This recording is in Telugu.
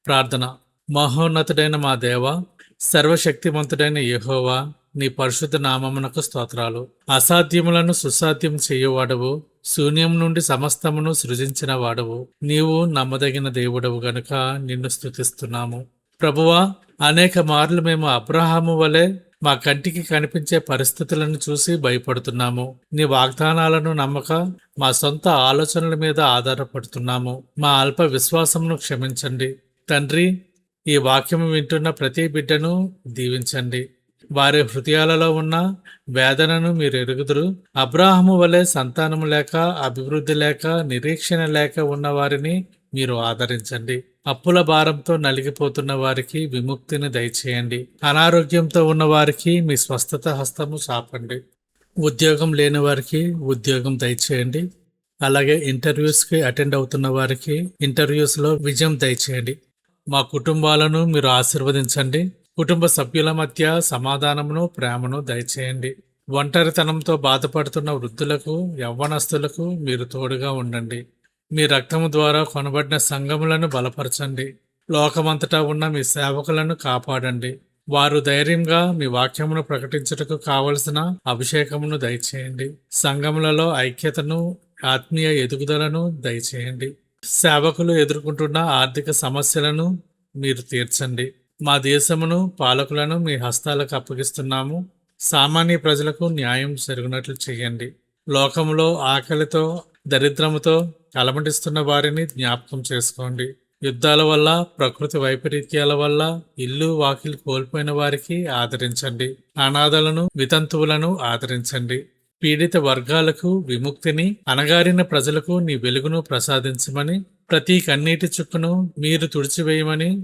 ప్రార్థన. మహోన్నతుడైన మా దేవ, సర్వశక్తిమంతుడైన యెహోవా, నీ పరిశుద్ధ నామమునకు స్తోత్రాలు. అసాధ్యములను సుసాధ్యం చేయువాడవు, శూన్యం నుండి సమస్తమును సృజించిన వాడవు. నీవు నమ్మదగిన దేవుడవు గనుక నిన్ను స్తుతిస్తున్నాము. ప్రభువా, అనేక మార్లు మేము అబ్రహాము వలె మా కంటికి కనిపించే పరిస్థితులను చూసి భయపడుతున్నాము. నీ వాగ్దానాలను నమ్మక మా సొంత ఆలోచనల మీద ఆధారపడుతున్నాము. మా అల్ప విశ్వాసమును క్షమించండి. తండ్రి, ఈ వాక్యము వింటున్న ప్రతి బిడ్డను దీవించండి. వారి హృదయాలలో ఉన్న వేదనను మీరు ఎరుగుదురు. అబ్రాహము వలె సంతానము లేక, అభివృద్ధి లేక, నిరీక్షణ లేక ఉన్న వారిని మీరు ఆదరించండి. అప్పుల భారంతో నలిగిపోతున్న వారికి విముక్తిని దయచేయండి. అనారోగ్యంతో ఉన్న వారికి మీ స్వస్థత హస్తము చాపండి. ఉద్యోగం లేని వారికి ఉద్యోగం దయచేయండి. అలాగే ఇంటర్వ్యూస్కి అటెండ్ అవుతున్న వారికి ఇంటర్వ్యూస్లో విజయం దయచేయండి. మా కుటుంబాలను మీరు ఆశీర్వదించండి. కుటుంబ సభ్యుల మధ్య సమాధానమును, ప్రేమను దయచేయండి. ఒంటరితనంతో బాధపడుతున్న వృద్ధులకు, యవ్వనస్తులకు మీరు తోడుగా ఉండండి. మీ రక్తము ద్వారా కొనబడిన సంఘములను బలపరచండి. లోకమంతటా ఉన్న మీ సేవకులను కాపాడండి. వారు ధైర్యంగా మీ వాక్యమును ప్రకటించుటకు కావలసిన అభిషేకమును దయచేయండి. సంఘములలో ఐక్యతను, ఆత్మీయ ఎదుగుదలను దయచేయండి. సేవకులు ఎదుర్కొంటున్న ఆర్థిక సమస్యలను మీరు తీర్చండి. మా దేశమును, పాలకులను మీ హస్తాలకు అప్పగిస్తున్నాము. సామాన్య ప్రజలకు న్యాయం జరుగునట్లు చేయండి. లోకములో ఆకలితో, దరిద్రముతో అలమటిస్తున్న వారిని జ్ఞాపకం చేసుకోండి. యుద్ధాల వల్ల, ప్రకృతి వైపరీత్యాల వల్ల ఇల్లు వాకిలి కోల్పోయిన వారికి ఆదరించండి. అనాథలను, వితంతువులను ఆదరించండి. పీడిత వర్గాలకు విముక్తిని, అణగారిన ప్రజలకు నీ వెలుగును ప్రసాదించమని, ప్రతి కన్నీటి చుక్కను మీరు తుడిచివేయమని